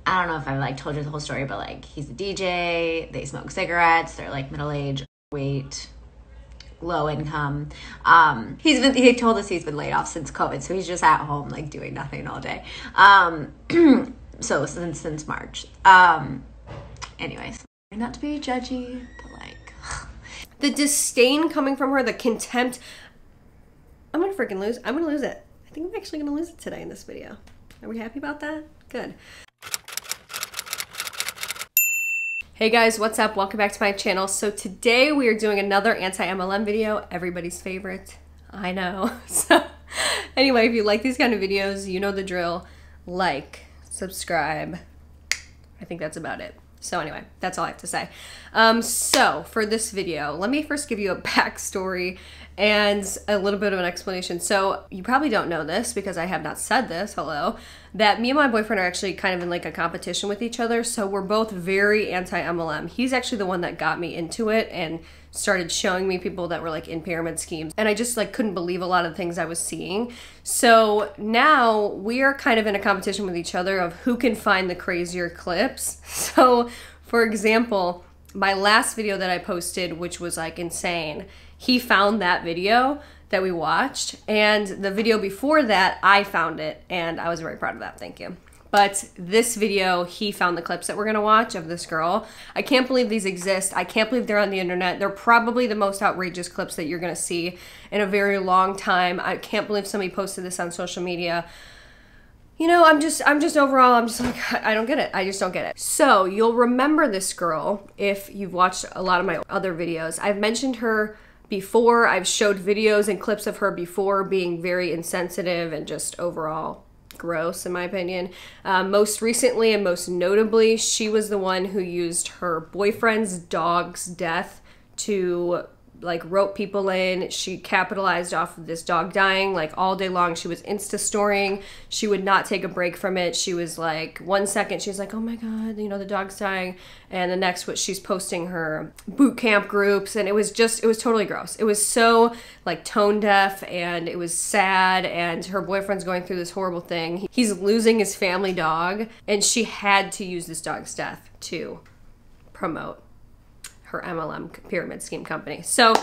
I don't know if I like told you the whole story, but like he's a DJ, they smoke cigarettes, they're like middle-aged, weight, low income. He told us he's been laid off since COVID, so he's just at home like doing nothing all day. So since March. Anyways, not to be judgy, but like the disdain coming from her, the contempt. I'm gonna freaking lose. I'm gonna lose it. I think I'm actually gonna lose it today in this video. Are we happy about that? Good. Hey guys, what's up? Welcome back to my channel. So today we are doing another anti-MLM video, everybody's favorite. I know. So anyway, if you like these kind of videos, you know the drill. Like, subscribe. I think that's about it. So anyway, that's all I have to say. So for this video, let me first give you a backstory and a little bit of an explanation. So you probably don't know this because I have not said this, hello, that me and my boyfriend are actually kind of in like a competition with each other. So we're both very anti-MLM. He's actually the one that got me into it and started showing me people that were like in pyramid schemes. And I just like couldn't believe a lot of things I was seeing. So now we are kind of in a competition with each other of who can find the crazier clips. So for example, my last video that I posted, which was like insane, he found that video that we watched, and the video before that, I found it, and I was very proud of that, thank you. But this video, he found the clips that we're gonna watch of this girl. I can't believe these exist. I can't believe they're on the internet. They're probably the most outrageous clips that you're gonna see in a very long time. I can't believe somebody posted this on social media. You know, I'm just overall, I'm just like, I don't get it. I just don't get it. So you'll remember this girl if you've watched a lot of my other videos. I've mentioned her before. I've showed videos and clips of her before being very insensitive and just overall gross in my opinion. Most recently and most notably, she was the one who used her boyfriend's dog's death to like rope people in. She capitalized off of this dog dying like all day long. She was Insta-storying. She would not take a break from it. She was like, 1 second she's like, oh my God, you know, the dog's dying. And the next what she's posting her boot camp groups. And it was totally gross. It was so like tone deaf and it was sad. And her boyfriend's going through this horrible thing. He's losing his family dog. And she had to use this dog's death to promote her MLM pyramid scheme company. So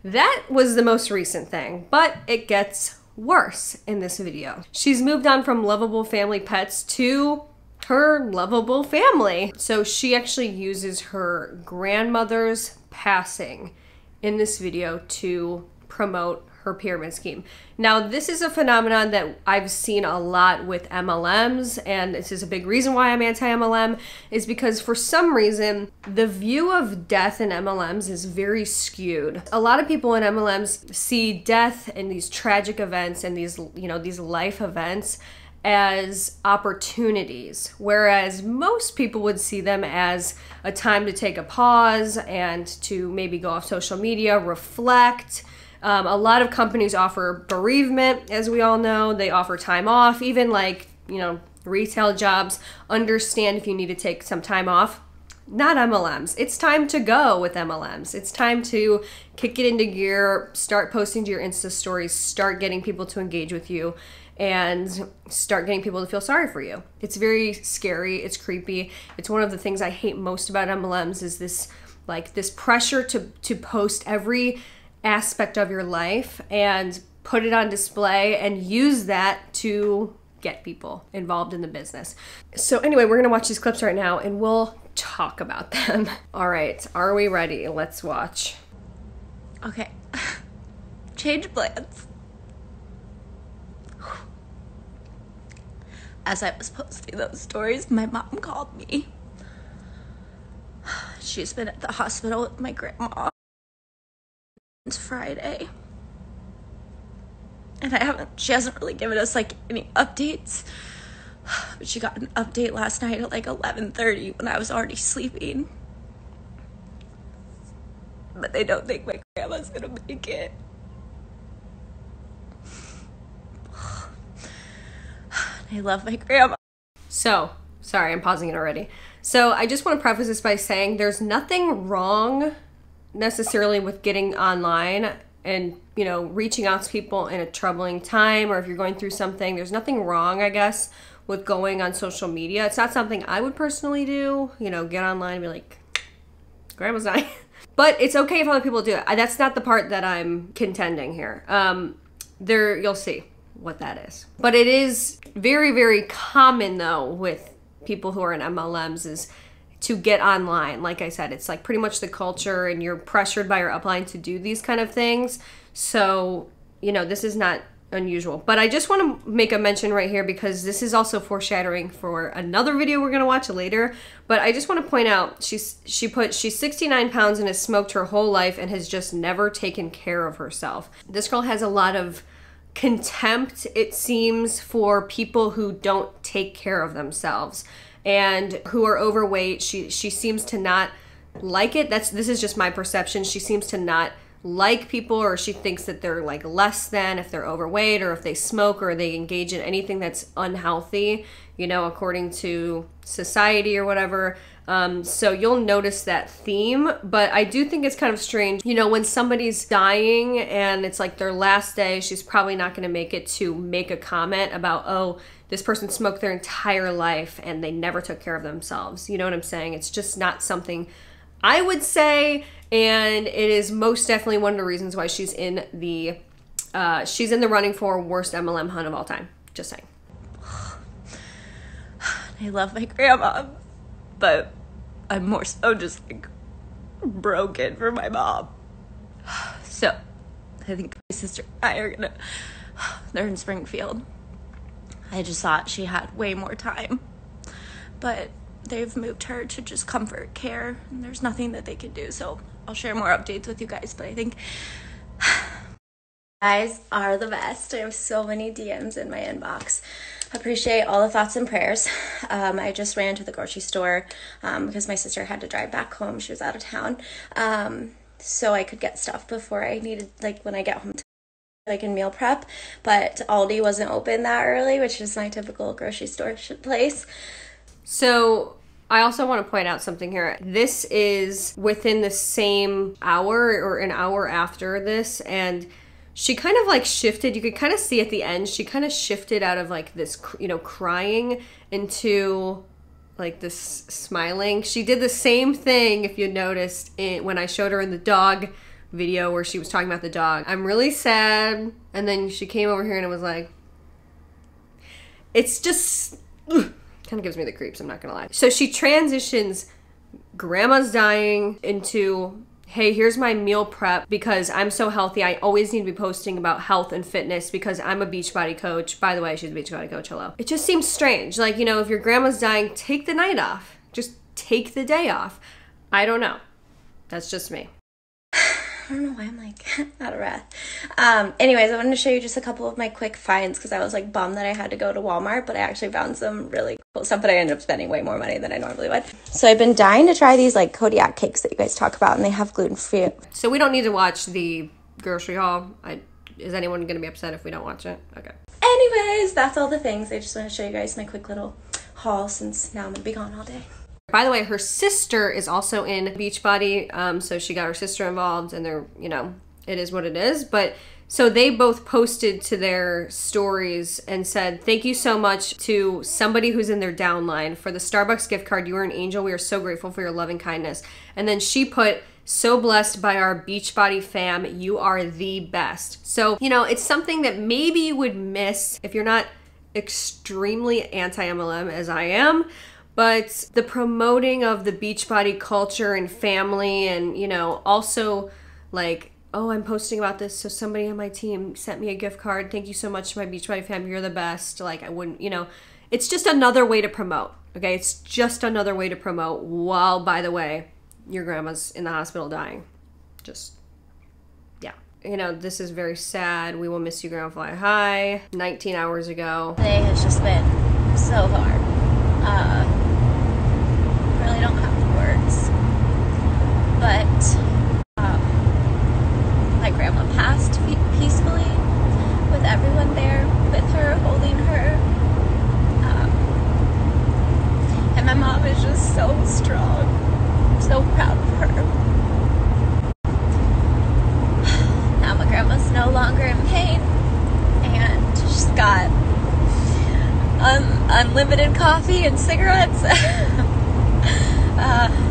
that was the most recent thing, but it gets worse in this video. She's moved on from lovable family pets to her lovable family. So she actually uses her grandmother's passing in this video to promote her pyramid scheme. Now, this is a phenomenon that I've seen a lot with MLMs, and this is a big reason why I'm anti-MLM, is because for some reason, the view of death in MLMs is very skewed. A lot of people in MLMs see death and these tragic events and these, you know, these life events as opportunities, whereas most people would see them as a time to take a pause and to maybe go off social media, reflect. A lot of companies offer bereavement, as we all know. They offer time off, even like, you know, retail jobs understand if you need to take some time off. Not MLMs. It's time to go with MLMs. It's time to kick it into gear, start posting to your Insta stories, start getting people to engage with you, and start getting people to feel sorry for you. It's very scary. It's creepy. It's one of the things I hate most about MLMs is this, like, this pressure to post every aspect of your life and put it on display and use that to get people involved in the business. So anyway, we're gonna watch these clips right now and we'll talk about them. All right, are we ready? Let's watch. okay. Change plans. As I was posting those stories, my mom called me. She's been at the hospital with my grandma. It's Friday, and she hasn't really given us like any updates, but she got an update last night at like 11:30 when I was already sleeping, but they don't think my grandma's gonna make it. I love my grandma. So, sorry, I'm pausing it already. So I just want to preface this by saying there's nothing wrong necessarily with getting online and, you know, reaching out to people in a troubling time, or if you're going through something, there's nothing wrong, I guess, with going on social media. It's not something I would personally do, you know, get online and be like, grandma's dying. But it's okay if other people do it. That's not the part that I'm contending here. You'll see what that is. But it is very, very common though with people who are in MLMs is to get online. Like I said, it's like pretty much the culture, and you're pressured by your upline to do these kind of things. So, you know, this is not unusual. But I just want to make a mention right here because this is also foreshadowing for another video we're going to watch later. But I just want to point out, she's 69 pounds and has smoked her whole life and has just never taken care of herself. This girl has a lot of contempt, it seems, for people who don't take care of themselves and who are overweight. She seems to not like it. This is just my perception. She seems to not like people, or she thinks that they're like less than if they're overweight or if they smoke or they engage in anything that's unhealthy, you know, according to society or whatever. So you'll notice that theme, but I do think it's kind of strange, you know, when somebody's dying and it's like their last day, she's probably not going to make it to make a comment about, oh, this person smoked their entire life and they never took care of themselves. You know what I'm saying? It's just not something I would say, and it is most definitely one of the reasons why she's in the running for worst MLM hunt of all time. Just saying. I love my grandma, but I'm more so just like broken for my mom. So I think my sister and I are they're in Springfield. I just thought she had way more time, but they've moved her to just comfort care, and there's nothing that they can do. So I'll share more updates with you guys, but I think guys are the best. I have so many DMs in my inbox. Appreciate all the thoughts and prayers. I just ran to the grocery store because my sister had to drive back home. She was out of town. So I could get stuff before I needed, like when I get home, I can meal prep. But Aldi wasn't open that early, which is my typical grocery store place. So I also want to point out something here. This is within the same hour or an hour after this, and she kind of like shifted. You could kind of see at the end, she kind of shifted out of like this, you know, crying into like this smiling. She did the same thing, if you noticed, when I showed her in the dog video where she was talking about the dog. I'm really sad. And then she came over here and it was like, it's just kind of gives me the creeps, I'm not gonna lie. So she transitions grandma's dying into, hey, here's my meal prep because I'm so healthy. I always need to be posting about health and fitness because I'm a Beachbody coach. By the way, she's a Beachbody coach, hello. It just seems strange. Like, you know, if your grandma's dying, take the night off. Just take the day off. I don't know. That's just me. I don't know why I'm like out of breath. Anyways, I wanted to show you just a couple of my quick finds because I was like bummed that I had to go to Walmart, but I actually found some really cool stuff, but I ended up spending way more money than I normally would. So I've been dying to try these like Kodiak cakes that you guys talk about, and they have gluten-free. So we don't need to watch the grocery haul. Is anyone going to be upset if we don't watch it? Okay. Anyways, that's all the things. I just want to show you guys my quick little haul since now I'm going to be gone all day. By the way, her sister is also in Beachbody, so she got her sister involved, and they're, you know, it is what it is. But so they both posted to their stories and said, thank you so much to somebody who's in their downline for the Starbucks gift card. You are an angel. We are so grateful for your loving kindness. And then she put, so blessed by our Beachbody fam. You are the best. So, you know, it's something that maybe you would miss if you're not extremely anti-MLM as I am. But the promoting of the Beachbody culture and family, and, you know, also like, oh, I'm posting about this, so somebody on my team sent me a gift card. Thank you so much to my Beachbody fam. You're the best. Like, I wouldn't, you know, it's just another way to promote, okay? It's just another way to promote while, by the way, your grandma's in the hospital dying. Just, yeah. You know, this is very sad. We will miss you, Grandma Fly High. 19 hours ago. Today has just been so hard. Really don't have the words, but my grandma passed peacefully with everyone there with her, holding her, and my mom is just so strong. I'm so proud of her. Now my grandma's no longer in pain, and she's got unlimited coffee and cigarettes.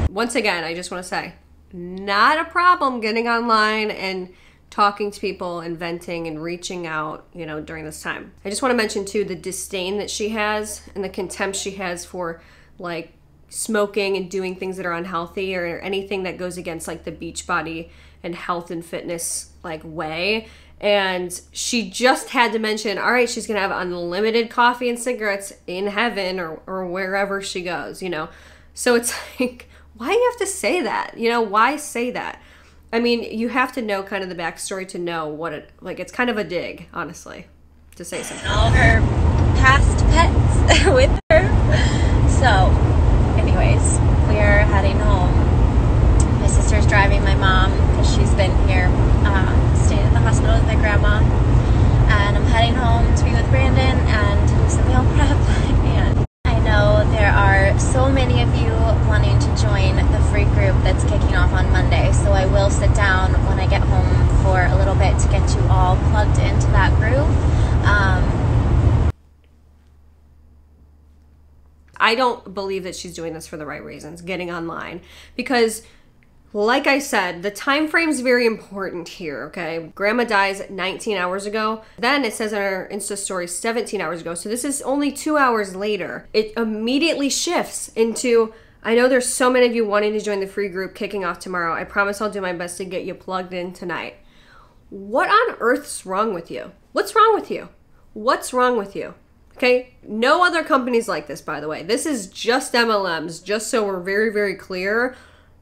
Once again, I just want to say, not a problem getting online and talking to people and venting and reaching out, you know, during this time. I just want to mention too the disdain that she has and the contempt she has for like smoking and doing things that are unhealthy or anything that goes against like the Beachbody and health and fitness like way. And she just had to mention, all right, she's gonna have unlimited coffee and cigarettes in heaven or wherever she goes, you know. So it's like, why do you have to say that? You know, why say that? I mean, you have to know kind of the backstory to know what it, like, it's kind of a dig, honestly, to say something. All of her past pets with her. So, anyways, we are heading home. My sister's driving my mom because she's been here, staying in the hospital with my grandma. And I'm heading home to be with Brandon and to do some meal prep. And I know there are so many of you wanting to join the free group that's kicking off on Monday, so I will sit down when I get home for a little bit to get you all plugged into that group. I don't believe that she's doing this for the right reasons, getting online, because like I said, the time frame is very important here, okay? Grandma dies 19 hours ago. Then it says in our Insta story 17 hours ago. So this is only 2 hours later. It immediately shifts into, I know there's so many of you wanting to join the free group kicking off tomorrow. I promise I'll do my best to get you plugged in tonight. What on earth's wrong with you? What's wrong with you? What's wrong with you? Okay, no other companies like this, by the way. This is just MLMs, just so we're very, very clear.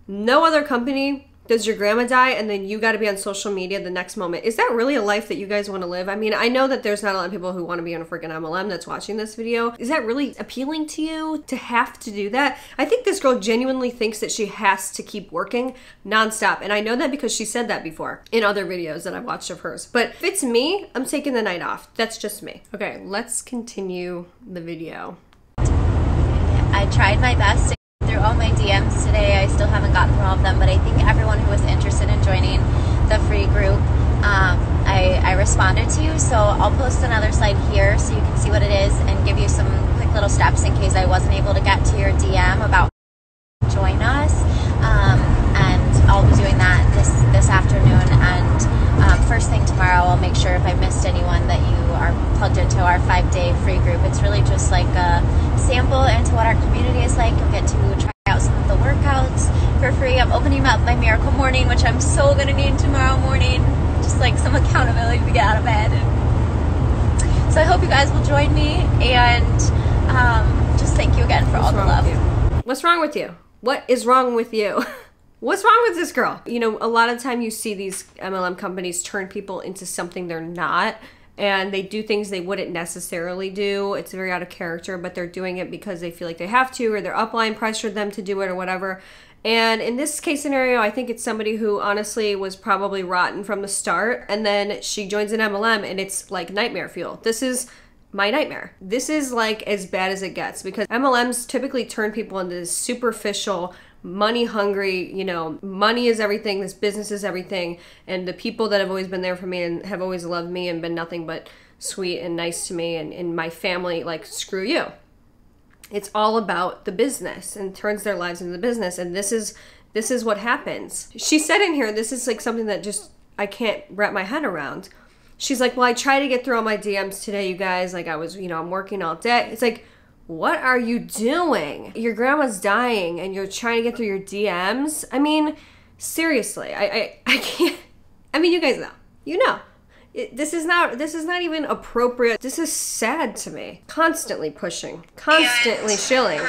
No other company does your grandma die and then you got to be on social media the next moment. Is that really a life that you guys want to live? I mean, I know that there's not a lot of people who want to be on a freaking MLM that's watching this video. Is that really appealing to you to have to do that? I think this girl genuinely thinks that she has to keep working nonstop. And I know that because she said that before in other videos that I've watched of hers. But if it's me, I'm taking the night off. That's just me. Okay, let's continue the video. I tried my best to get through all my DMs today. I still haven't gotten through all of them, but I think everyone who was interested in joining the free group, I responded to. So I'll post another slide here so you can see what it is and give you some quick little steps in case I wasn't able to get to your DM about join us. And I'll be doing that this afternoon. And first thing tomorrow, I'll make sure if I missed anyone that you are plugged into our 5-day free group. It's really just like a sample into what our community is like. You'll get to try out some of the workouts for free. I'm opening up my miracle morning, which I'm so gonna need tomorrow morning. Just like some accountability to get out of bed. And so I hope you guys will join me, and just thank you again for all the love. What's wrong with you? What is wrong with you? What's wrong with this girl? You know, a lot of time you see these MLM companies turn people into something they're not, and they do things they wouldn't necessarily do. It's very out of character, but they're doing it because they feel like they have to, or their upline pressured them to do it or whatever. And in this case scenario, I think it's somebody who honestly was probably rotten from the start, and then she joins an MLM and it's like nightmare fuel. This is my nightmare. This is like as bad as it gets, because MLMs typically turn people into this superficial, money hungry, you know, money is everything, this business is everything, and the people that have always been there for me and have always loved me and been nothing but sweet and nice to me and my family, like, screw you. It's all about the business and turns their lives into the business, and this is what happens. She said in here, this is like something that just I can't wrap my head around. She's like, well, I tried to get through all my DMs today, you guys, like I was, you know, I'm working all day. It's like, what are you doing? Your grandma's dying and you're trying to get through your DMs? I mean, seriously, I can't. I mean, you guys know. You know. This is not even appropriate. This is sad to me. Constantly pushing. Constantly shilling.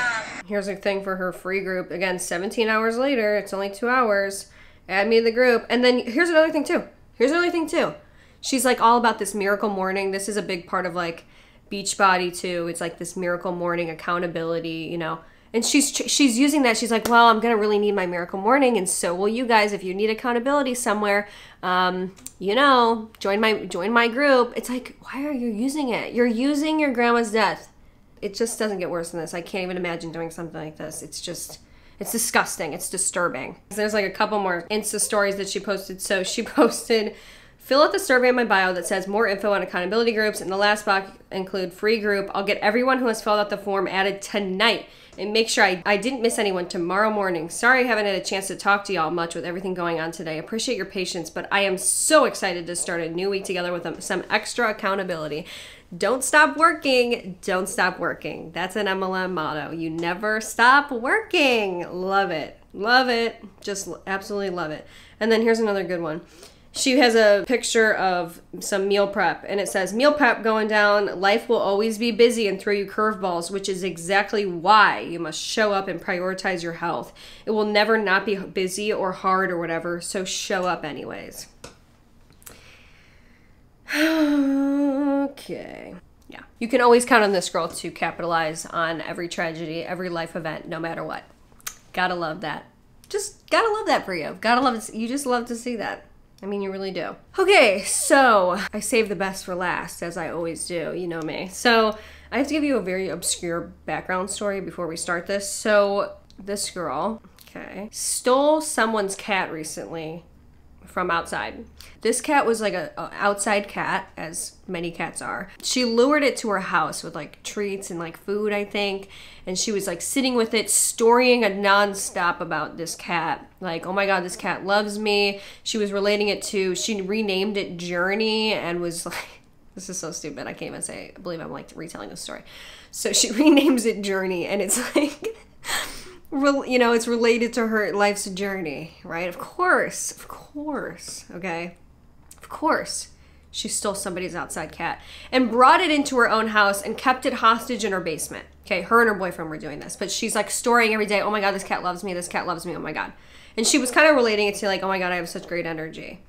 Here's a thing for her free group. Again, 17 hours later. It's only 2 hours. Add me to the group. And then here's another thing too. She's like all about this miracle morning. This is a big part of like Beachbody too. It's like this miracle morning accountability, you know. And she's using that. She's like, well, I'm gonna really need my miracle morning, and so will you guys. If you need accountability somewhere, you know, join my group. It's like, why are you using it? You're using your grandma's death. It just doesn't get worse than this. I can't even imagine doing something like this. It's disgusting. It's disturbing. There's like a couple more Insta stories that she posted. So she posted Fill out the survey in my bio that says more info on accountability groups. In the last box, include free group. I'll get everyone who has filled out the form added tonight. And make sure I didn't miss anyone tomorrow morning. Sorry I haven't had a chance to talk to y'all much with everything going on today. Appreciate your patience, but I am so excited to start a new week together with some extra accountability. Don't stop working. Don't stop working. That's an MLM motto. You never stop working. Love it. Love it. Just absolutely love it. And then here's another good one. She has a picture of some meal prep, and it says, meal prep going down. Life will always be busy and throw you curveballs, which is exactly why you must show up and prioritize your health. It will never not be busy or hard or whatever, so show up anyways. Okay. Yeah. You can always count on this girl to capitalize on every tragedy, every life event, no matter what. Gotta love that. Just gotta love that for you. Gotta love it. You just love to see that. I mean, you really do. Okay, so I saved the best for last, as I always do. You know me. So I have to give you a very obscure background story before we start this. So this girl, okay, stole someone's cat recently from outside. This cat was like a outside cat, as many cats are. She lured it to her house with like treats and like food, I think. And she was like sitting with it, storying a nonstop about this cat. Like, oh my God, this cat loves me. She was relating it to, she renamed it Journey and was like, this is so stupid. I can't even say, I believe I'm like retelling this story. So she renames it Journey, and it's like, you know, it's related to her life's journey, right? Of course, okay? Of course, she stole somebody's outside cat and brought it into her own house and kept it hostage in her basement. Okay, her and her boyfriend were doing this, but she's like storying every day, oh my God, this cat loves me, oh my God. And she was kind of relating it to like, oh my God, I have such great energy.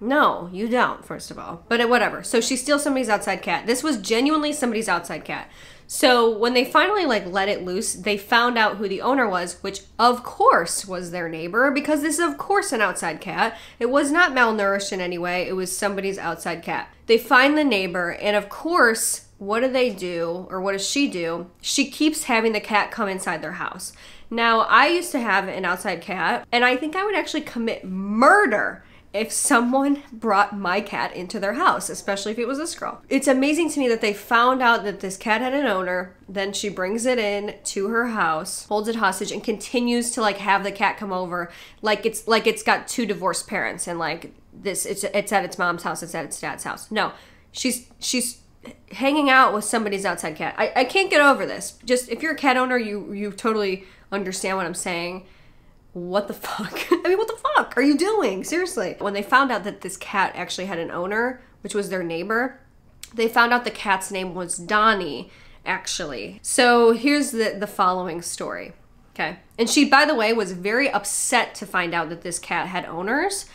No, you don't, first of all, but whatever. So she steals somebody's outside cat. This was genuinely somebody's outside cat. So when they finally like let it loose, they found out who the owner was, which of course was their neighbor, because this is of course an outside cat. It was not malnourished in any way. It was somebody's outside cat. They find the neighbor, and of course, what do they do, or what does she do? She keeps having the cat come inside their house. Now, I used to have an outside cat, and I think I would actually commit murder if someone brought my cat into their house, especially if it was this girl. It's amazing to me that they found out that this cat had an owner, then she brings it in to her house, holds it hostage, and continues to like have the cat come over like it's got two divorced parents, and like this, it's at its mom's house, it's at its dad's house. No, she's hanging out with somebody's outside cat. I can't get over this. Just if you're a cat owner, you totally understand what I'm saying. What the fuck? I mean, what the fuck are you doing? Seriously. When they found out that this cat actually had an owner, which was their neighbor, they found out the cat's name was Donnie, actually. So here's the following story, okay? And she, by the way, was very upset to find out that this cat had owners.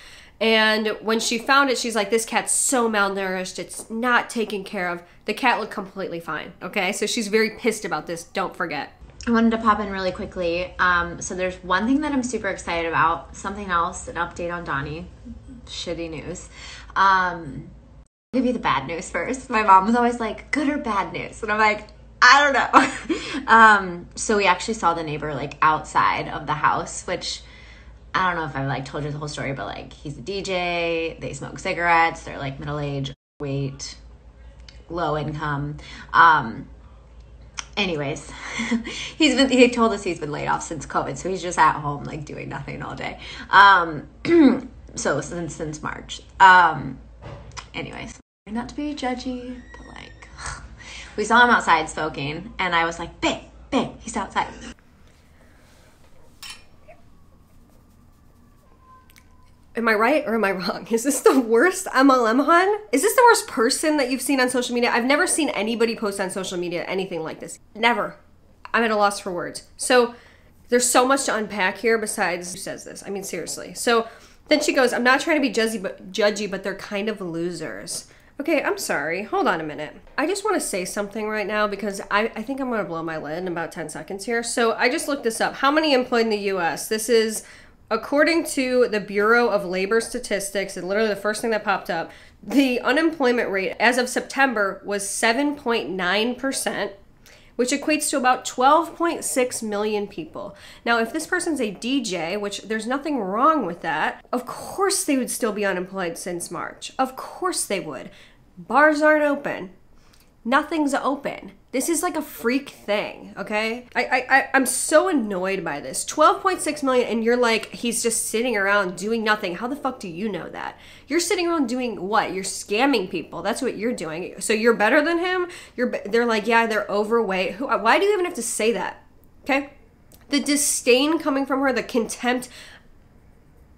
And when she found it, she's like, this cat's so malnourished, it's not taken care of. The cat looked completely fine, okay? So she's very pissed about this, don't forget. I wanted to pop in really quickly. So there's one thing that I'm super excited about. Something else, an update on Donnie. Shitty news. I'll give you the bad news first. My mom was always like, good or bad news? And I'm like, I don't know. So we actually saw the neighbor like outside of the house, which I don't know if I've like told you the whole story, but like he's a DJ. They smoke cigarettes. They're like middle-aged, weight, low income. Anyways, he told us he's been laid off since COVID, so he's just at home like doing nothing all day. So since March. Anyways, not to be judgy, but like we saw him outside smoking, and I was like, babe, he's outside. Am I right or am I wrong? Is this the worst MLM hun? Is this the worst person that you've seen on social media? I've never seen anybody post on social media anything like this. Never. I'm at a loss for words. So there's so much to unpack here besides who says this. I mean, seriously. So then she goes, I'm not trying to be judgy, but they're kind of losers. Okay, I'm sorry. Hold on a minute. I just want to say something right now because I think I'm going to blow my lid in about 10 seconds here. So I just looked this up. How many employed in the U.S.? This is according to the Bureau of Labor Statistics, and literally the first thing that popped up, the unemployment rate as of September was 7.9%, which equates to about 12.6 million people. Now, if this person's a DJ, which there's nothing wrong with that, of course they would still be unemployed since March. Of course they would. Bars aren't open. Nothing's open. This is like a freak thing, okay? I'm so annoyed by this. 12.6 million, and you're like, he's just sitting around doing nothing. How the fuck do you know that? You're sitting around doing what? You're scamming people. That's what you're doing. So you're better than him? They're like, yeah, they're overweight. Why do you even have to say that? Okay? The disdain coming from her, the contempt.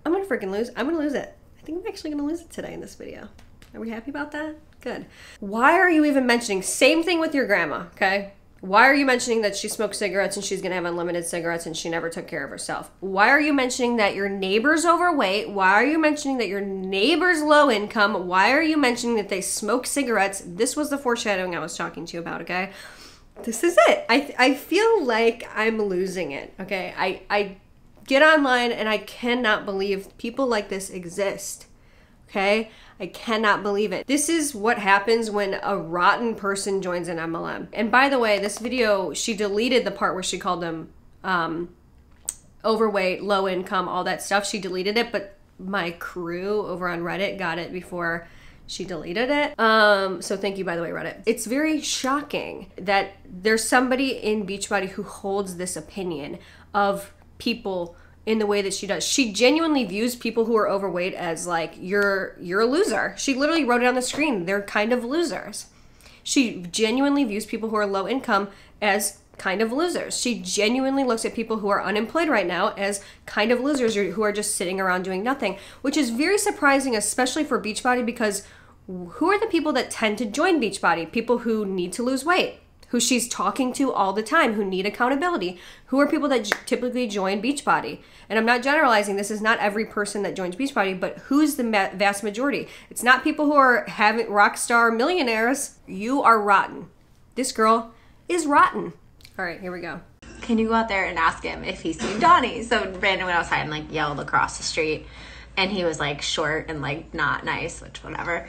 I'm gonna freaking lose. I'm gonna lose it. I think I'm actually gonna lose it today in this video. Are we happy about that? Good. Why are you even mentioning? Same thing with your grandma, okay? Why are you mentioning that she smokes cigarettes and she's gonna have unlimited cigarettes and she never took care of herself? Why are you mentioning that your neighbor's overweight? Why are you mentioning that your neighbor's low income? Why are you mentioning that they smoke cigarettes? This was the foreshadowing I was talking to you about, okay? This is it. I feel like I'm losing it, okay? I get online and I cannot believe people like this exist, okay? I cannot believe it. This is what happens when a rotten person joins an MLM. And by the way, this video, she deleted the part where she called them overweight, low income, all that stuff. She deleted it, but my crew over on Reddit got it before she deleted it. So thank you, by the way, Reddit. It's very shocking that there's somebody in Beachbody who holds this opinion of people in the way that she does. She genuinely views people who are overweight as like, you're a loser. She literally wrote it on the screen. They're kind of losers. She genuinely views people who are low income as kind of losers. She genuinely looks at people who are unemployed right now as kind of losers who are just sitting around doing nothing, which is very surprising, especially for Beachbody, because who are the people that tend to join Beachbody? People who need to lose weight, who she's talking to all the time, who need accountability. Who are people that typically join Beachbody? And I'm not generalizing. This is not every person that joins Beachbody, but who's the vast majority? It's not people who are having rock star millionaires. You are rotten. This girl is rotten. All right, here we go. Can you go out there and ask him if he's seen Donnie? So Brandon went outside and like yelled across the street, and he was like short and like not nice, which whatever.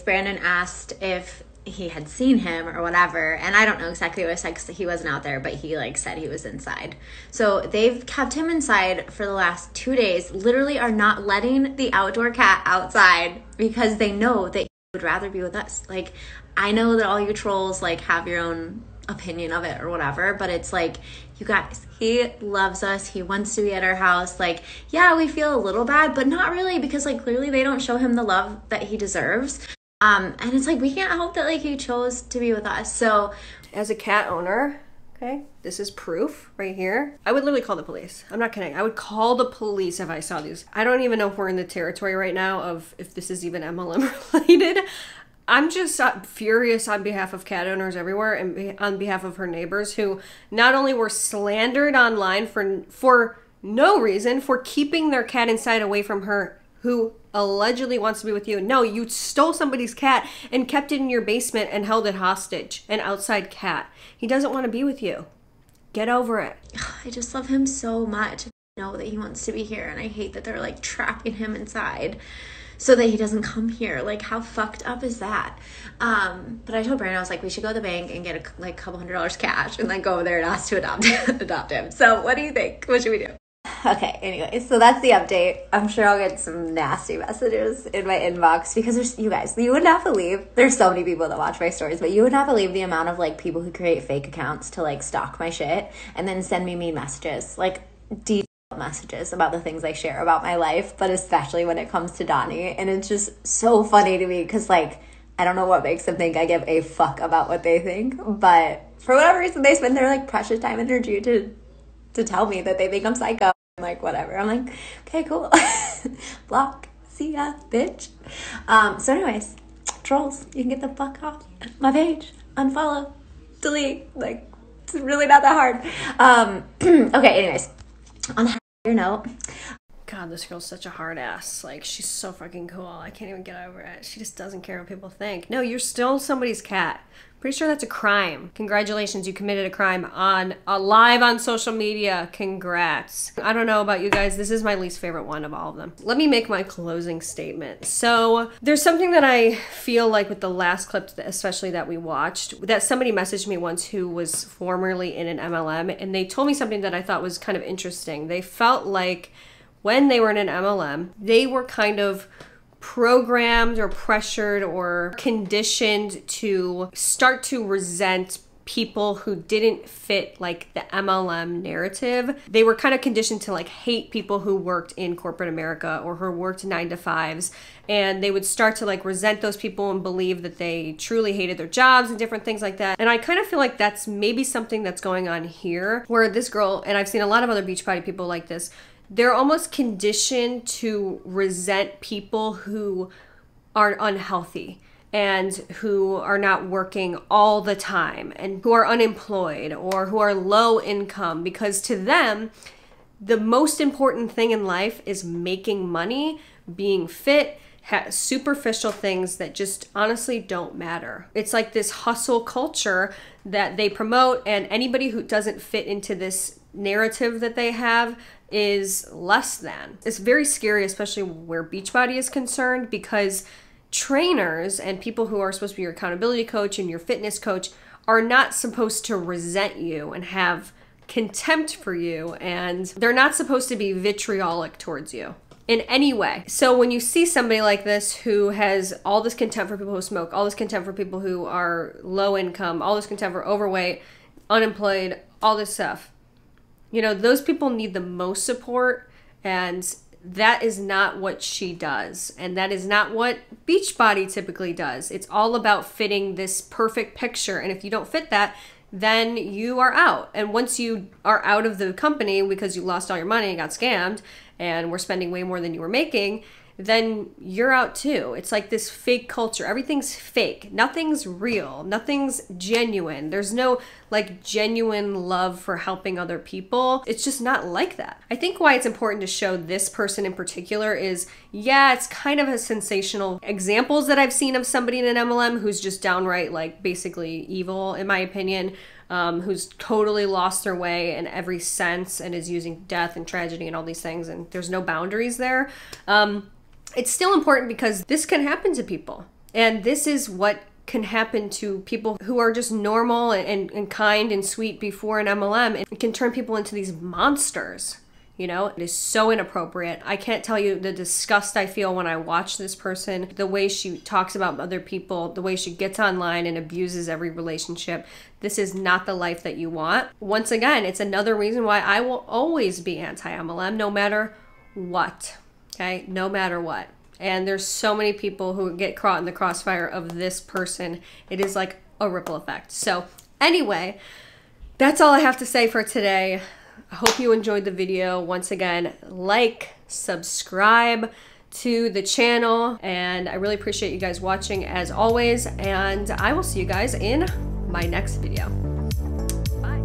Brandon asked if he had seen him or whatever, and I don't know exactly what I said because he wasn't out there, but he like said he was inside. So they've kept him inside for the last 2 days, literally are not letting the outdoor cat outside because they know that he would rather be with us. Like, I know that all you trolls like have your own opinion of it or whatever, but it's like, you guys, he loves us. He wants to be at our house. Like, yeah, we feel a little bad, but not really, because like clearly they don't show him the love that he deserves. And it's like, we can't help that like he chose to be with us. So as a cat owner, okay, this is proof right here. I would literally call the police. I'm not kidding. I would call the police if I saw these. I don't even know if we're in the territory right now of if this is even MLM related. I'm just furious on behalf of cat owners everywhere and on behalf of her neighbors who not only were slandered online for no reason, for keeping their cat inside away from her, who allegedly wants to be with you. No, you stole somebody's cat and kept it in your basement and held it hostage, an outside cat. He doesn't want to be with you. Get over it. I just love him so much. I know that he wants to be here, and I hate that they're like trapping him inside so that he doesn't come here. Like, how fucked up is that? But I told Brandon, I was like, we should go to the bank and get a couple $100 cash and then go over there and ask to adopt him. So what do you think? What should we do? Okay, anyway, so that's the update. I'm sure I'll get some nasty messages in my inbox because there's, you guys, you would not believe, there's so many people that watch my stories, but you would not believe the amount of like people who create fake accounts to like stalk my shit and then send me mean messages, like detailed messages about the things I share about my life, but especially when it comes to Donnie. And it's just so funny to me because like, I don't know what makes them think I give a fuck about what they think, but for whatever reason, they spend their like precious time and energy to tell me that they think I'm psycho. I'm like, whatever. I'm like, okay, cool. Block. See ya, bitch. So anyways, trolls, you can get the fuck off my page. Unfollow. Delete. Like, it's really not that hard. Okay, anyways. On a happier note. God, this girl's such a hard ass. Like, she's so fucking cool. I can't even get over it. She just doesn't care what people think. No, you're still somebody's cat. Pretty sure that's a crime. Congratulations, you committed a crime on live on social media. Congrats. I don't know about you guys. This is my least favorite one of all of them. Let me make my closing statement. So there's something that I feel like with the last clip, especially that we watched, that somebody messaged me once who was formerly in an MLM, and they told me something that I thought was kind of interesting. They felt like when they were in an MLM, they were kind of programmed or pressured or conditioned to start to resent people who didn't fit like the MLM narrative. They were kind of conditioned to like hate people who worked in corporate America or who worked 9-to-5s, and they would start to like resent those people and believe that they truly hated their jobs and different things like that. And I kind of feel like that's maybe something that's going on here, where this girl, and I've seen a lot of other Beachbody people like this, they're almost conditioned to resent people who are unhealthy and who are not working all the time and who are unemployed or who are low income, because to them, the most important thing in life is making money, being fit, superficial things that just honestly don't matter. It's like this hustle culture that they promote, and anybody who doesn't fit into this narrative that they have is less than. It's very scary, especially where Beachbody is concerned, because trainers and people who are supposed to be your accountability coach and your fitness coach are not supposed to resent you and have contempt for you, and they're not supposed to be vitriolic towards you in any way. So when you see somebody like this who has all this contempt for people who smoke, all this contempt for people who are low income, all this contempt for overweight, unemployed, all this stuff, you know, those people need the most support, and that is not what she does. And that is not what Beachbody typically does. It's all about fitting this perfect picture. And if you don't fit that, then you are out. And once you are out of the company because you lost all your money and got scammed and were spending way more than you were making, then you're out too. It's like this fake culture. Everything's fake. Nothing's real. Nothing's genuine. There's no like genuine love for helping other people. It's just not like that. I think why it's important to show this person in particular is, yeah, it's kind of a sensational examples that I've seen of somebody in an MLM who's just downright like basically evil, in my opinion, who's totally lost their way in every sense and is using death and tragedy and all these things, and there's no boundaries there. It's still important because this can happen to people. And this is what can happen to people who are just normal and kind and sweet before an MLM. It can turn people into these monsters. You know, it is so inappropriate. I can't tell you the disgust I feel when I watch this person, the way she talks about other people, the way she gets online and abuses every relationship. This is not the life that you want. Once again, it's another reason why I will always be anti-MLM no matter what. Okay, no matter what. And there's so many people who get caught in the crossfire of this person. It is like a ripple effect. So anyway, that's all I have to say for today. I hope you enjoyed the video. Once again, like, subscribe to the channel, and I really appreciate you guys watching as always, and I will see you guys in my next video. Bye.